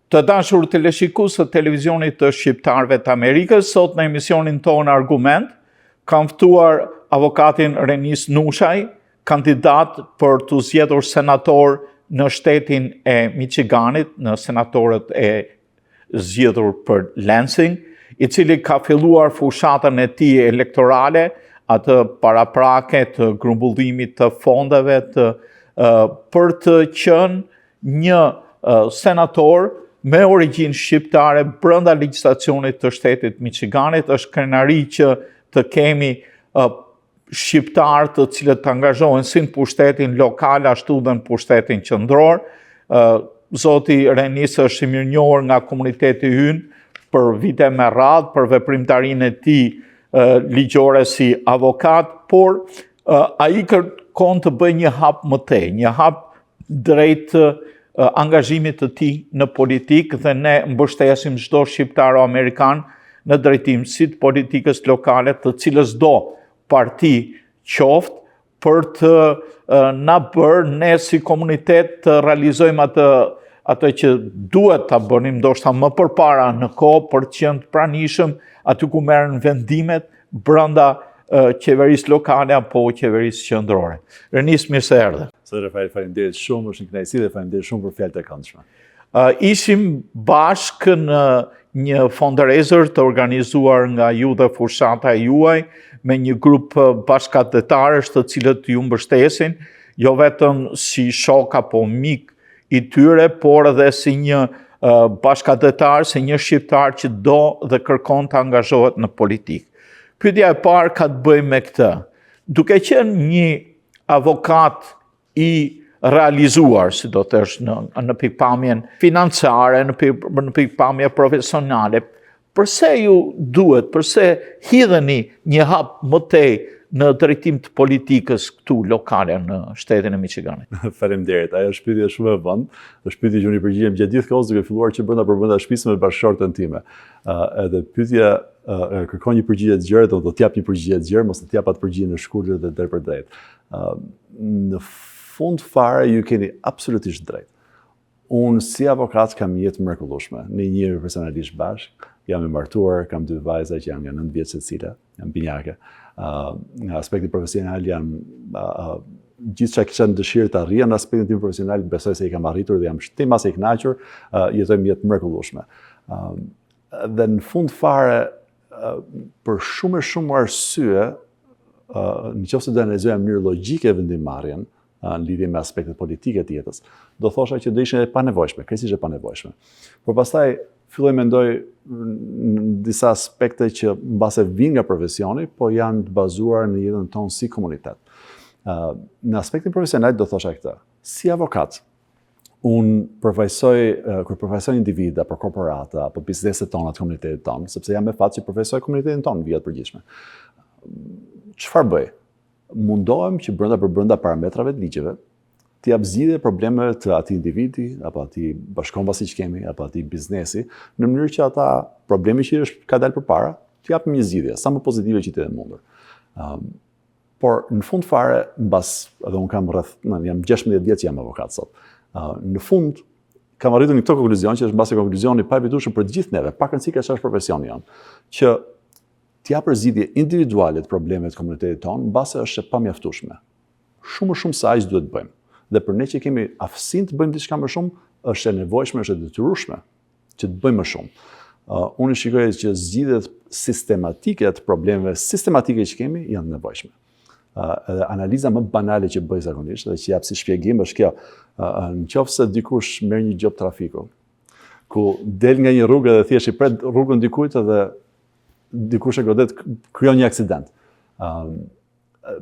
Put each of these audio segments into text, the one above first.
Të dashur teleshikues të televizionit të shqiptarëve të Amerikës, sot në emisionin tonë Argument, kam ftuar avokatin Renis Nushaj, kandidat për të zgjedhur senator në shtetin e Michiganit, në senatorët e zgjedhur për Lansing, i cili ka filluar fushatën e tij elektorale, atë paraprake të grumbullimit të fondeve për të qenë një senator me origjinë shqiptare brenda legjislacionit të shtetit Michiganit. Është krenari që të kemi shqiptarë të cilët të angazhohen si në pushtetin lokal ashtu dhe në pushtetin qendror. Zoti Renis është i mirënjohur nga komuniteti ynë për vite me radhë, për veprimtarinë e tij ligjore si avokat, por ai kërkon të bëjë një hap më tej, një hap drejt angazhimit të tij në politikë, dhe ne mbështesim çdo shqiptar amerikan në drejtim si të politikës lokale, të cilës do parti qoftë, për të na bërë ne si komunitet të realizojmë atë që duhet ta bënim ndoshta më përpara në kohë, për të qenë të pranishëm aty ku merren vendimet brenda qeverisë lokale apo qeverisë qendrore. Renis, mirë se erdhe. Faleminderit shumë, është një kënaqësi dhe faleminderit shumë për fjalët e këndshme. Ishim bashkë në një fundraiser të organizuar nga ju dhe fushata e juaj, me një grup bashkëtetarësh të cilët ju mbështesin, jo vetëm si shok apo mik i tyre, por edhe si një bashkëtetar, si një shqiptar që do dhe kërkon të angazhohet në politikë. Pyetja e parë ka të bëjë me këtë. Duke qenë një avokat i realizuar, si do të është në pikpamjen financiare, në pikpamje profesionale, përse ju duhet, përse hidheni një hap më tej në drejtim të politikës këtu lokale në shtetin e Michiganit? Faleminderit. Ajo është pyetje shumë e vënd, është pyetje që unë i përgjigjem gjatë gjithë kohës, duke filluar që brenda shtëpisë me bashkëshortën time. Edhe pyetja kërkon një përgjigje të gjerë, do të jap një përgjigje të gjerë, mos të jap atë përgjigje në shkurtër dhe drejt. Në fund fare ju keni absolutisht drejt. Unë si avokat kam jetë mrekullueshme. Ne njëri personalisht bashkë, jam i martuar, kam 2 vajza që janë nga 9 vjeç secila, jam binjake. Nga aspekti profesional jam gjithçka kisha dëshirë të arrija në aspektin tim profesional, besoj se i kam arritur dhe jam shtimase i kënaqur, jetojmë jetë mrekullueshme. Dhe në fund fare, për shumë arsye, nëse do analizoja në mënyrë logjike vendimmarrjen në lidhje me aspektet politike të jetës, do thosha që do ishin e panevojshme, krejtësisht e panevojshme. Por pastaj filloj mendoj në disa aspekte që mbase vijnë nga profesioni, po janë të bazuar në jetën tonë si komunitet. Në aspektin profesional do thosha këtë. Si avokat, unë kur përfaqësoj individa për korporata apo bizneset tona të komunitetit tonë, sepse jam me fat që përfaqësoj komunitetin tonë në vijat përgjithshme. Çfarë bëj? Mundohem që brenda parametrave të ligjeve të jap zgjidhje problemeve të atij individi, apo atij bashkëkombësi që kemi, apo atij biznesi, në mënyrë që ata problemi që ka dalë përpara, të japim një zgjidhje sa më pozitive që të jetë mundur. Por në fund fare, edhe unë jam 16 vjeç që jam avokat sot. Në fund kam arritur në këtë konkluzion, që është mbasi konkluzioni pa evitueshëm për të gjithë neve, pa rëndësi ka çfarë profesioni janë, që të japë zgjidhje individuale të problemeve të komunitetit tonë, mbase është e pamjaftueshme. Shumë sa aq duhet të bëjmë. Dhe për ne që kemi aftësinë të bëjmë diçka më shumë, është e nevojshme, është e detyrueshme që të bëjmë më shumë. Unë shikoj që zgjidhjet sistematike të problemeve sistematike që kemi janë të nevojshme. Edhe analiza më banale që bëj zakonisht dhe që jap si shpjegim është kjo. Nëse dikush merr një gjop trafiku, ku del nga një rrugë dhe thjesht i pret rrugën dikujt dhe dikush e godet, krijon një aksident.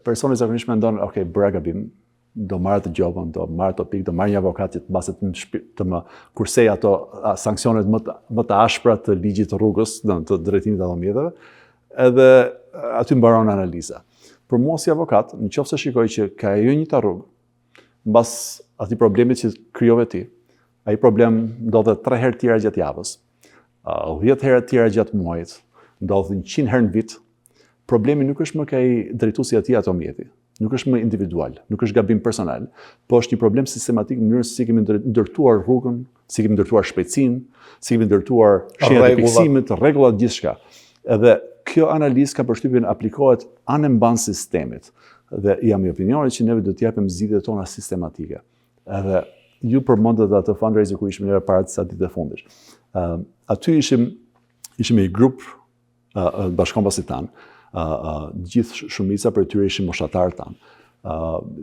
Personi zakonisht mendon, okay, bëra gabim, do marrë të gjopën, do marrë topik, do marrë një avokat që të më kursej ato sanksionet më të ashpra të ligjit të rrugës, të drejtimit të mjeteve, edhe aty mbaron analiza. Për mua si avokat, nëse shikoj që ka ajo një rrugë, mbas atij problemit që krijove ti, ai problem ndodhet 3 herë tjera gjatë javës, 10 herë tjera gjatë muajit, ndodhet 100 herë në vit, problemi nuk është më ka i drejtuesi atij ato mjeti. nuk është më individual, nuk është gabim personal, po është një problem sistematik në mënyrën se si kemi ndërtuar rrugën, si kemi ndërtuar shpejtësinë, si kemi ndërtuar shenjat e fiksimit, rregullat, gjithçka. Edhe kjo analizë ka përshtypjen aplikohet anë sistemit. Dhe jam i opinionit që neve do të japim zgjidhjet tona sistematike. Edhe ju përmendët atë fundraiser ku ishim ne para disa ditëve fundit. Aty ishim me një grup bashkëkombëtar tan. Gjithë shumica për tyre ishin moshatarë tan.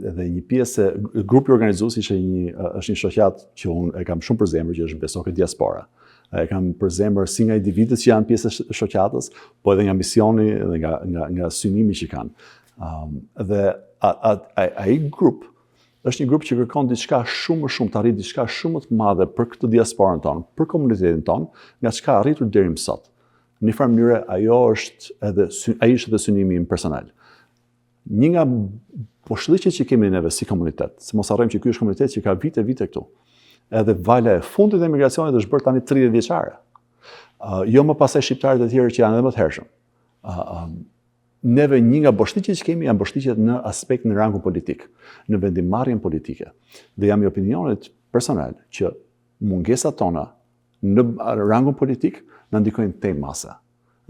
Edhe një pjesë grupi organizues është një shoqat që unë e kam shumë për zemër, që është Besoke Diaspora. E kam për zemër si nga individët që janë pjesë e shoqatës, po edhe nga misioni dhe nga synimi që kanë. Dhe ai grup është një grup që kërkon diçka shumë më shumë, të arrijë diçka shumë më të madhe për këtë diasporën tonë, për komunitetin tonë, nga çka arritur deri më sot. Në një farë mënyrë ai është edhe synimi im personal. Një nga poshllëqet që kemi neve si komunitet, se mos harrojmë që ky është komunitet që ka vite këtu. Edhe vala e fundit e emigracionit është bërë tani 30 vjeçare. Jo më pasaj shqiptarët e tjerë që janë edhe më të hershëm. Neve një nga boshllëqet që kemi janë boshllëqet në aspekt në rangun politik, në vendimarrjen politike. Dhe jam i opinionit personal që mungesat tona në rangun politik na ndikojnë tej masa.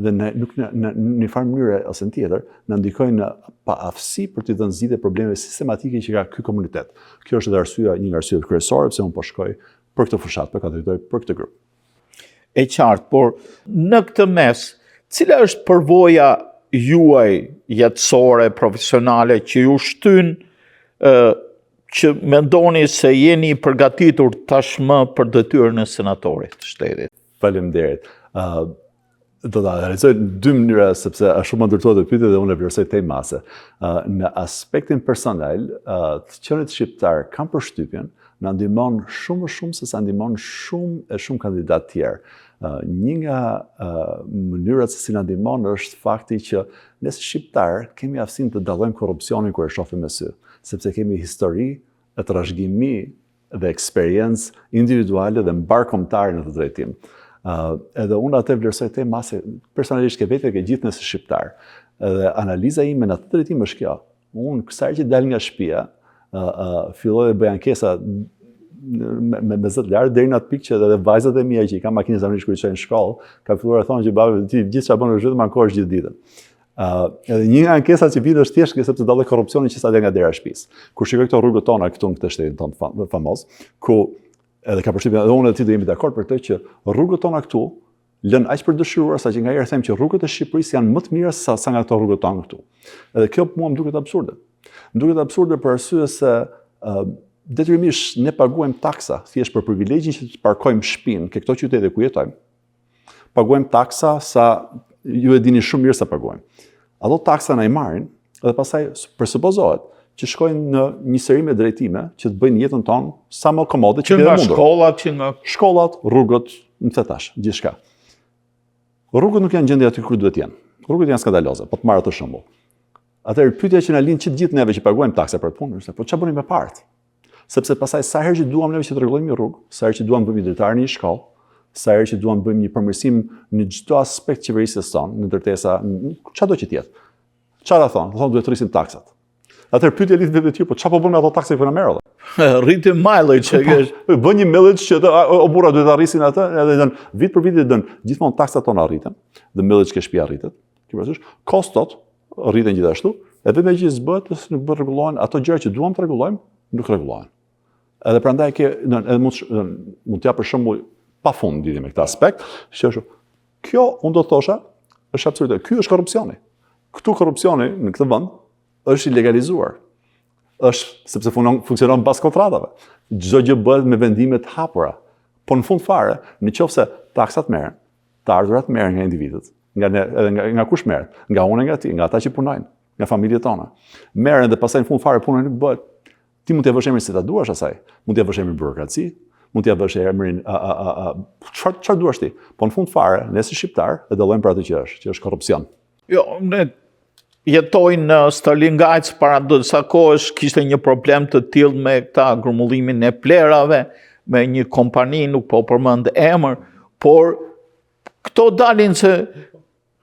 Dhe nuk në një farë mënyrë ose në tjetër, na ndikojnë në paaftësi për të dhënë zgjidhje problemeve sistematike që ka ky komunitet. Kjo është edhe një nga arsyet kryesore pse unë po shkoj për këtë fushat, për kandidatoj për këtë grup. E qartë, por në këtë mes, cila është përvoja juaj jetësore, profesionale që ju shtyn që mendoni se jeni përgatitur tashmë për detyrën e senatorit të shtetit? Faleminderit. Do ta realizoj në dy mënyra sepse shumë më ndërtohet të pyetje dhe unë e vlerësoj tej mase. Në aspektin personal, të qenit shqiptar kanë përshtypjen na ndihmon shumë më shumë se sa ndihmon shumë kandidatë tjerë. Një nga mënyrat se si na ndihmon është fakti që ne si shqiptar kemi aftësinë të dallojmë korrupsionin kur e shohim me sy, sepse kemi histori e trashëgimi dhe eksperiencë individuale dhe mbarkombëtare në të drejtim. Edhe unë atë vlerësoj tej mase personalisht ke vetë ke gjithë nëse shqiptar. Edhe analiza ime në atë drejtim është kjo. Unë kësaj që dal nga shtëpia, filloj të bëj ankesa me zot lart deri në atë pikë që edhe vajzat e mia që i kanë makinën zakonisht kur i çojnë në shkollë, kanë filluar të thonë që babai ti gjithë çfarë bën është vetëm ankohesh gjithë ditën. Edhe një nga ankesat që vjen është thjesht sepse dalloj korrupsionin që sa del nga dera e shtëpisë. Kur shikoj këto rrugët tona këtu në këtë shtetin tonë famoz, ku edhe ka përshtypjen edhe unë dhe ti do jemi dakord për këtë që rrugët tona këtu lën aq për dëshiruar sa që ngaherë them që rrugët e Shqipërisë janë më të mira sa nga këto rrugët tona këtu. Edhe kjo mua më duket absurde. Më duket absurde për arsye se detyrimisht ne paguajmë taksa thjesht për privilegjin që të parkojmë shtëpinë ke këto qytete ku jetojmë. Paguajmë taksa sa ju e dini shumë mirë sa paguajmë. Ato taksa na i marrin dhe pastaj presupozohet që shkojnë në një seri me drejtime që të bëjnë jetën tonë sa më komode që nga shkollat, që nga shkollat, rrugët, më thetash, gjithçka. Rrugët nuk janë gjendje aty ku duhet jenë. Rrugët janë skandaloze, po të marr atë shembull. Atëherë pyetja që na lind që të gjithë neve që paguajmë taksa për punë është, po çfarë bënim me parët? Sepse pastaj sa herë që duam neve që të rregullojmë një rrugë, sa herë që duam bëjmë drejtar në një shkollë, sa herë që duam bëjmë një përmirësim në çdo aspekt qeverisë tonë, në ndërtesa, çado që të jetë. Çfarë thonë? Thonë duhet të rrisim taksat. Atëherë pyetja lidhet vetë ty, po çfarë po bën me ato taksa që na merr? Rritim mileage që është. Bën një mileage që o burra duhet ta rrisin atë, edhe vit për vit gjithmonë taksat tona rriten, dhe mileage ke shtëpia rritet. Ti parasysh, kostot rriten gjithashtu, edhe me që s'bëhet, nuk bën rregullohen ato gjëra që duam të rregullojmë, nuk rregullohen. Edhe prandaj edhe mund të jap për shembull pafund lidhje me këtë aspekt, që kjo unë do të thosha është absolutisht, ky është korrupsioni. Këtu korrupsioni në këtë vend është i legalizuar. Është sepse funksionon pas kontratave. Çdo gjë bëhet me vendime të hapura. Po në fund fare, nëse taksat merren, të ardhurat merren nga individët, nga kush merret? Nga unë, nga ti, nga ata që punojnë, nga familjet tona. Merren dhe pastaj në fund fare puna nuk bëhet. Ti mund t'ia vësh emrin si ta duash asaj. Mund t'ia vësh emrin burokraci, mund t'ia vësh emrin çfarë duash ti. Po në fund fare, ne si shqiptar e dallojmë për atë që është korrupsion. Jo, ne jetoj në Stalingajc para disa kohësh kishte një problem të tillë me këta grumbullimin e plerave, me një kompani, nuk po përmend emër, por këto dalin se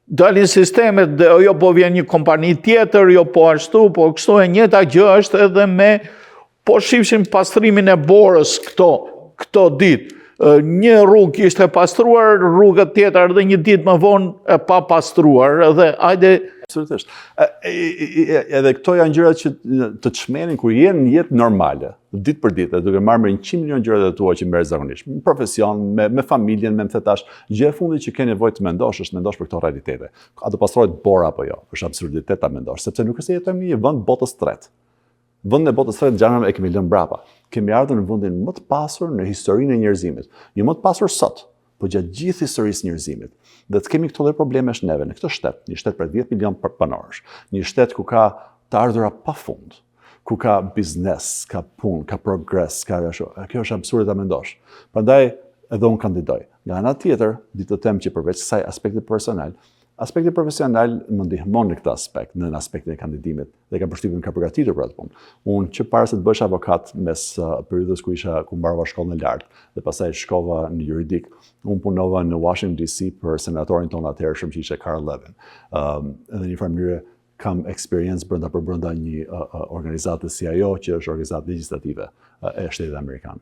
dalin sistemet, jo po vjen një kompani tjetër, jo po ashtu, po kështu e njëjta gjë është edhe me, po shifshin pastrimin e borës këto ditë. Një rrugë ishte pastruar, rrugët tjetër dhe një ditë më vonë e pa pastruar, dhe ajde. Absolutisht. Edhe këto janë gjërat që të çmenin kur jenë në jetë normale, ditë për ditë, duke marrë me 100 milion gjërat e tua që merr zakonisht, në profesion, me familjen, me thetash, gjë e fundit që ke nevojë të mendosh është mendosh për këto realitete. A do pastrohet bora apo jo? Është absurditet ta mendosh, sepse nuk është se jetojmë në një vend botës tretë. Vendin e botës tretë gjanëm e kemi lënë mbrapa. Kemi ardhur në vendin më të pasur në historinë e njerëzimit. Jo më të pasur sot, po gjatë gjithë historisë njerëzimit. Dhe të kemi këto lloj problemesh neve në këtë shtet, një shtet për 10 milion banorësh, një shtet ku ka të ardhura pafund, ku ka biznes, ka punë, ka progres, kjo është absurde ta mendosh. Prandaj edhe unë kandidoj. Nga ana tjetër, ditë të them që përveç kësaj aspekti personal, aspekti profesional më ndihmon në këtë aspekt, në aspektin e kandidimit, dhe ka përshtypjen ka përgatitur për atë punë. Unë që para se të bësh avokat mes periudhës ku mbarova shkollën e lartë dhe pastaj shkova në juridik, unë punova në Washington DC për senatorin tonë atëhershëm që ishte Carl Levin. Edhe në një farë mënyrë kam eksperiencë brenda një organizate si ajo, që është organizatë legjislative e shtetit amerikan.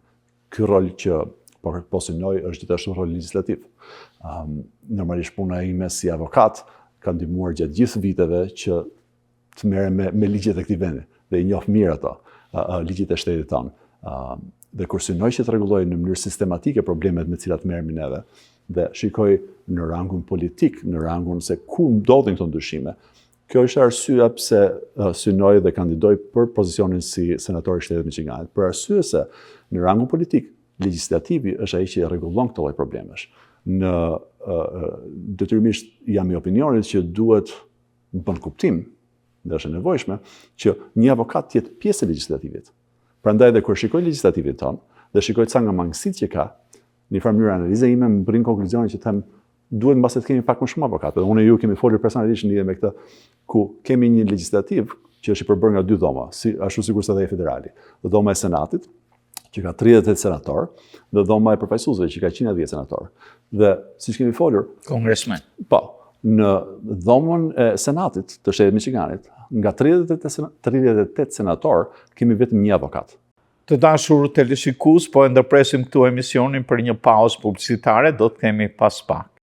Ky rol që po synoj është gjithashtu rol legjislativ. Normalisht puna ime si avokat ka ndihmuar gjatë gjithë viteve që të merrem me ligjet e këtij vendi dhe i njoh mirë ato, ligjet e shtetit tonë. Dhe kur synoj që të rregulloj në mënyrë sistematike problemet me të cilat merremi neve dhe shikoj në rangun politik, në rangun se ku ndodhin këto ndryshime, kjo është arsyeja pse synoj dhe kandidoj për pozicionin si senator i shtetit Michiganit, për arsye se në rangun politik legislativi është ai që rregullon këto lloj problemesh. Detyrimisht jam i opinionit që duhet në bën kuptim, dhe është e nevojshme, që një avokat të jetë pjesë e legjislativit. Prandaj dhe kur shikoj legjislativin tonë dhe shikoj ca nga mangësitë që ka, në një farë mënyrë analiza ime më brin konkluzionin që them duhet mbase të kemi pak më shumë avokatë. Dhe unë e ju kemi folur personalisht në lidhje me këtë, ku kemi një legjislativ që është i përbërë nga dy dhoma, ashtu sikur se dhe e federali. Dhe dhoma e Senatit, që ka 38 senator, dhe dhoma e përfaqësuesve që ka 110 senator. Dhe siç kemi folur, kongresmen. Po, në dhomën e Senatit të shtetit Michiganit, nga 38 senator, kemi vetëm një avokat. Të dashur teleshikues, po e ndërpresim këtu emisionin për një pauzë publicitare, do të kemi pas pak.